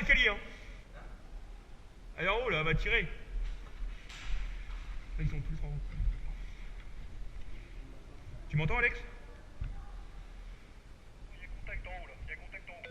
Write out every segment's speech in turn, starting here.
escaliers, hein. Allez, en haut, là, va tirer. Là, ils sont tous en haut. Tu m'entends, Alex? Il y a contact en haut, là. Il y a contact en haut.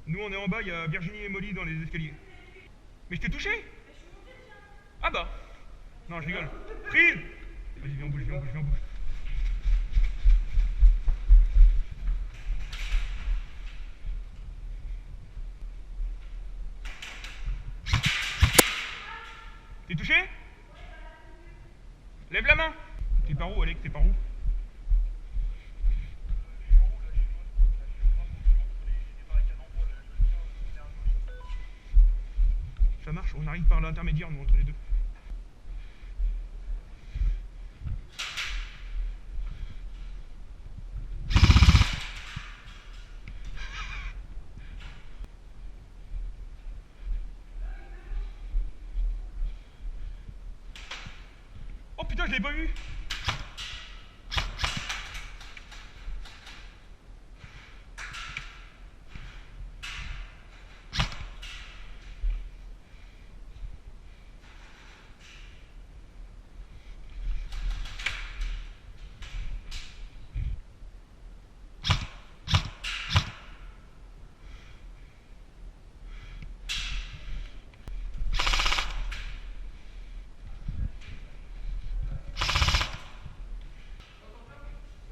Nous, on est en bas, il y a Virginie et Molly dans les escaliers. Mais je t'ai touché? Ah bah. Non, je rigole. Prise. Vas-y, viens, on bouge, viens, on bouge, viens, on bouge. T'es touché? Lève la main. T'es par où, Alex? T'es par où? Je suis en haut, là. Je suis dans le spot, là. Je suis au drapeau. Je suis entre les barricades en bois, là. Je tiens derrière le Ça marche, on arrive par l'intermédiaire, nous, entre les deux. Oh putain, je l'ai pas vu!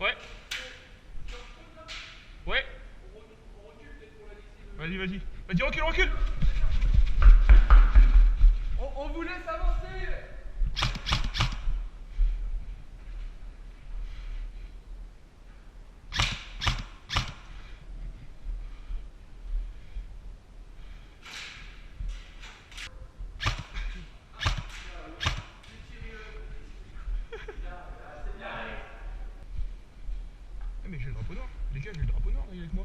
Ouais. Ouais. Vas-y, vas-y. Vas-y, recule, recule. On vous laisse avancer. Ah mais j'ai le drapeau noir. Les gars, j'ai le drapeau noir, là, il est avec moi.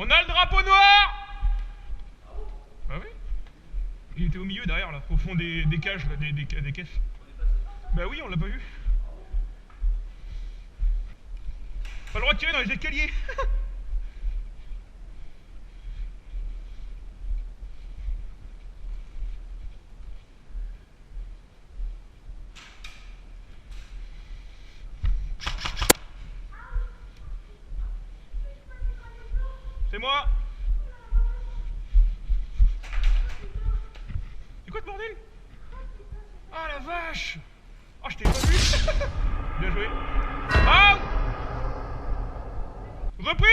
On a le drapeau noir! Ah oui? Il était au milieu derrière là, au fond des cages, là, des caisses. Bah oui, on l'a pas vu. Pas le droit de tirer dans les escaliers. C'est moi. C'est quoi ce bordel? Ah la vache! Oh, je t'ai pas vu. Bien joué. Ah! Reprise!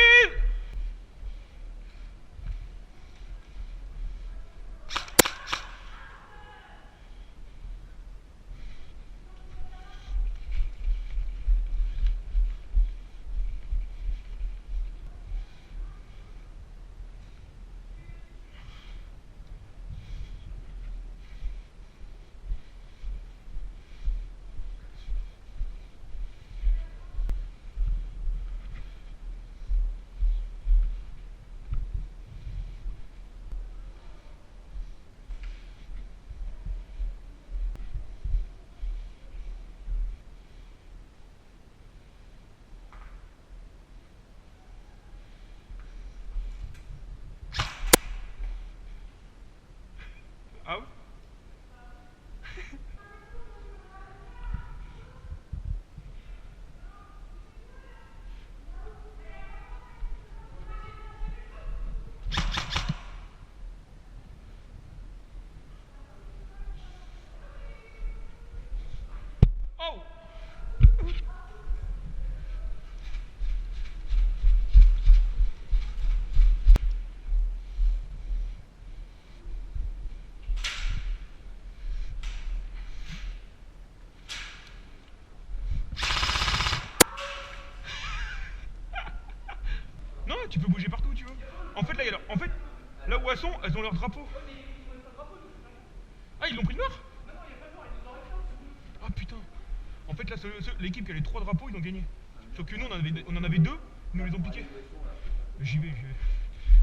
Ah oui? Oh! Non, tu peux bouger partout où tu veux. En fait, là, en fait, là où elles ont leur drapeau. Ah, ils l'ont pris le noir? Ah putain. En fait, là, l'équipe qui a les 3 drapeaux, ils ont gagné. Sauf que nous, on en avait 2, ils nous les ont piqués. J'y vais, j'y vais.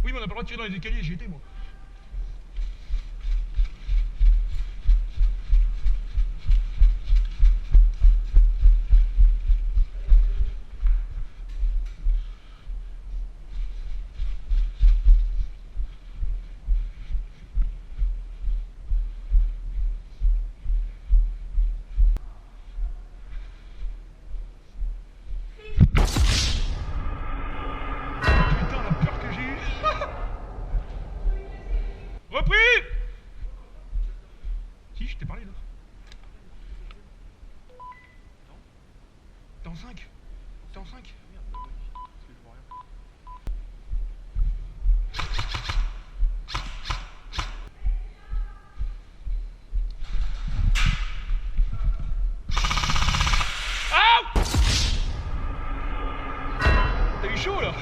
Oui, mais on n'a pas le droit de tirer dans les escaliers, j'y étais moi. Putain, la peur que j'ai eue. Repris. Si, je t'ai parlé là. T'es en 5. T'es en 5. T'as eu chaud là.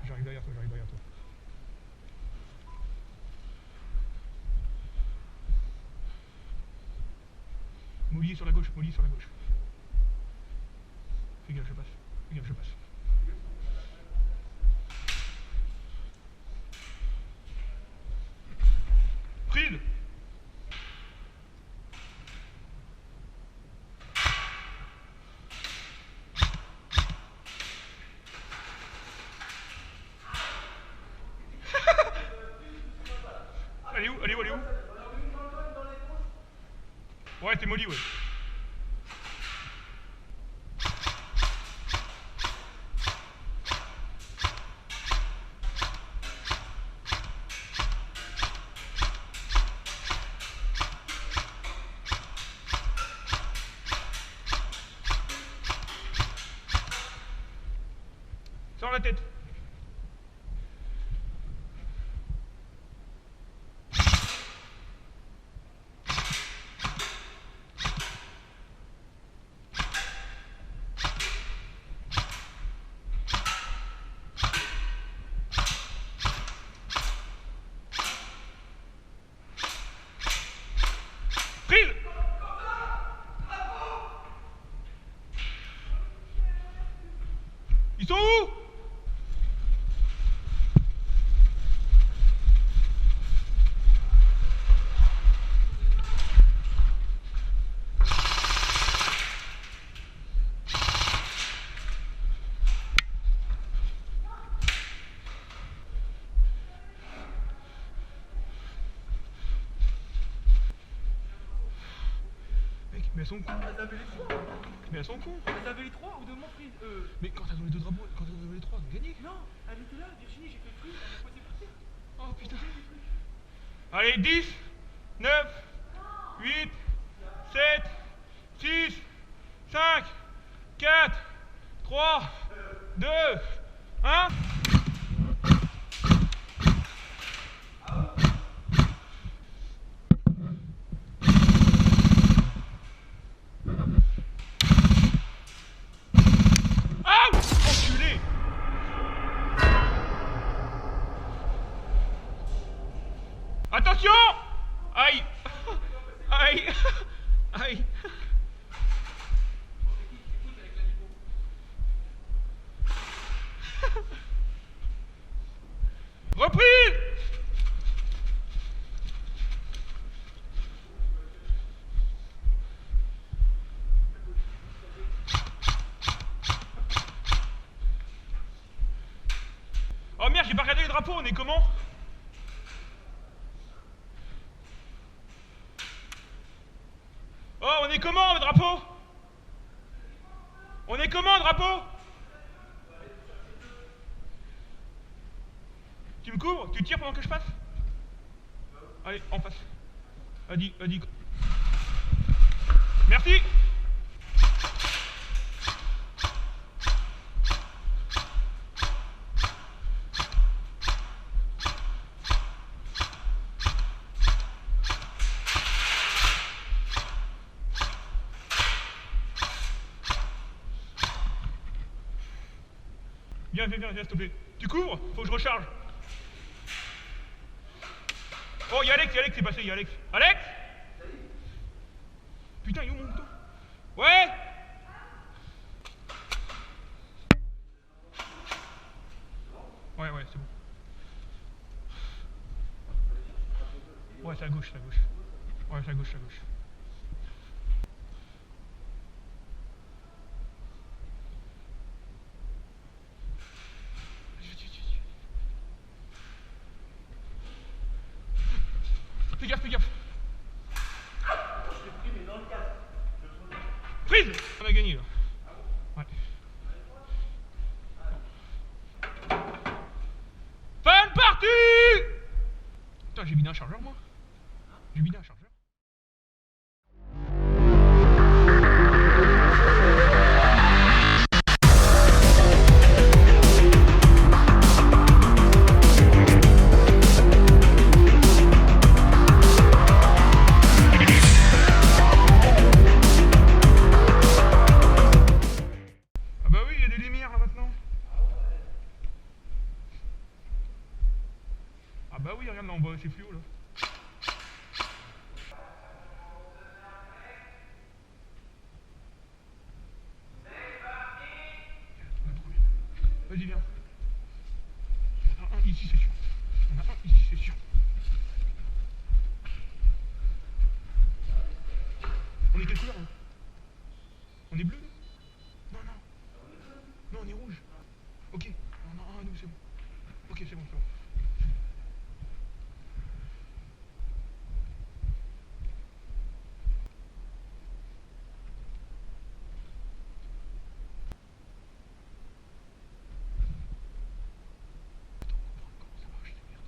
J'arrive derrière toi, j'arrive derrière toi. Molly est sur la gauche, Molly est sur la gauche. Fais gaffe, je passe. Fais gaffe, je passe. Prise. Elle est où? Elle est où? Elle est où? Ouais, t'es Molly, ouais. Sors la tête. Prise. Ils sont où? Mec, mais elles sont cons. Elles avaient les trois. Mais elles sont cons. Elles avaient les trois ou deux mots prise. Mais quand elles ont les deux drapeaux, quand elles ont les trois, elles ont gagné. Non, elle était là, Virginie, j'ai fait le truc, elle m'a posé par terre. Oh putain. Allez, 10, 9, 8, 7, 6, 5, 4, 3, 2, 1. Ah! Enculé! Attention! Aïe! Aïe! Aïe! Reprise! Oh merde, j'ai pas regardé les drapeaux, on est comment? Oh, on est comment le drapeau? On est comment le drapeau? Tu me couvres? Tu tires pendant que je passe? Allez, en face. Vas-y, vas-y. Merci. Viens, viens, viens, viens, s'il te plaît. Tu couvres? Faut que je recharge. Oh, y'a Alex qui est passé, y'a Alex. Alex. Putain, il est où mon bouton? Ouais. Ouais, ouais, c'est bon. Ouais, c'est à gauche, c'est à gauche. Ouais, c'est à gauche, c'est à gauche. Fais gaffe, fais gaffe. Prise. On a gagné là. Ouais. Fin de partie. Putain, j'ai vidé un chargeur moi. J'ai vidé un chargeur. Ah bah oui, il y a des lumières là maintenant. Ah bah oui, regarde là en bas, c'est fluo là. Vas-y, viens. Il y en a un ici, c'est sûr. Il y en a un ici, c'est sûr. On est quelle couleur là? On est bleu nous? Non, non. Non, on est rouge. Ok. Non, non, nous, c'est bon. Ok, c'est bon, c'est bon. Comment ça marche, cette merde?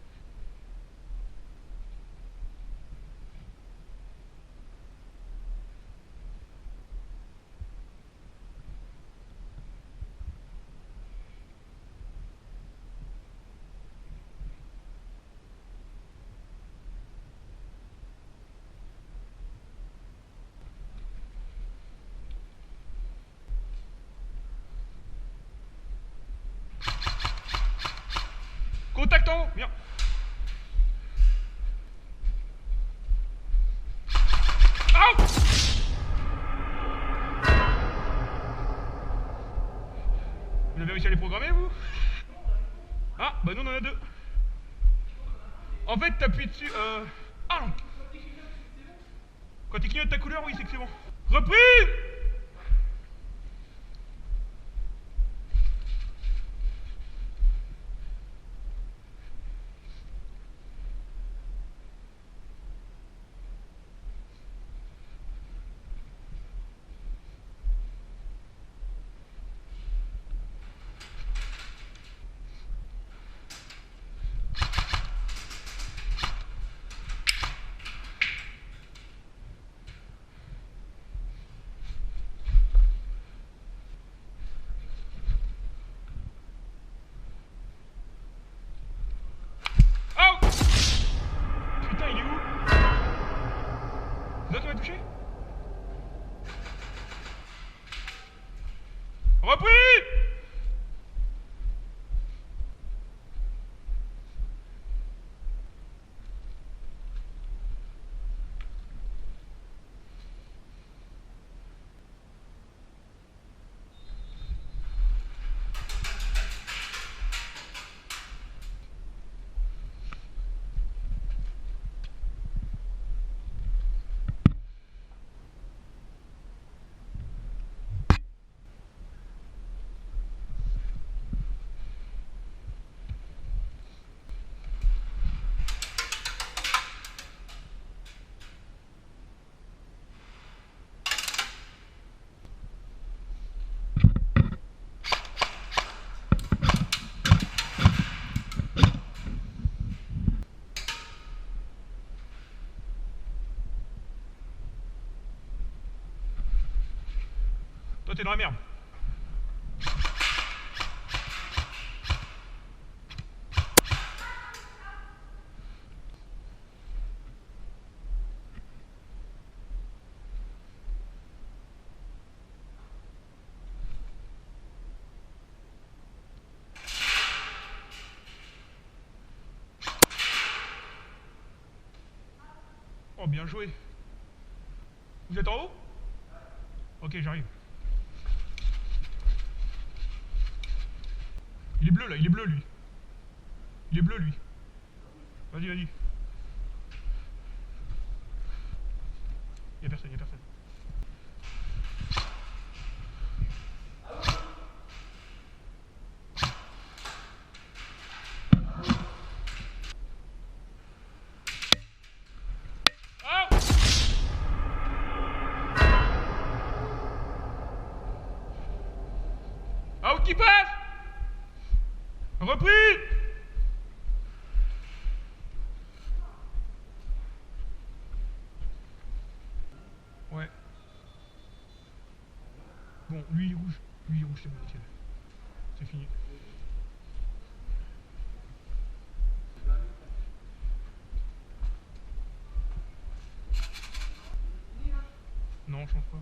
Contact en haut, viens. Out. Vous avez réussi à les programmer, vous? Ah, bah nous on en a deux. En fait, t'appuies dessus, Ah non. Quand tu clignotes ta couleur, oui, c'est que c'est bon. Reprise. Out. Putain, il est où? C'est toi qui m'as touché? Reprise. Toi, t'es dans la merde. bien joué. Vous êtes en haut? Ok, j'arrive. Il est bleu là, il est bleu lui. Il est bleu lui. Vas-y, vas-y. Y'a personne, y'a personne. Out qui passe. Repris. Ouais. Bon, lui il est rouge. Lui il est rouge, c'est bon, nickel. C'est fini. Non, je pense pas.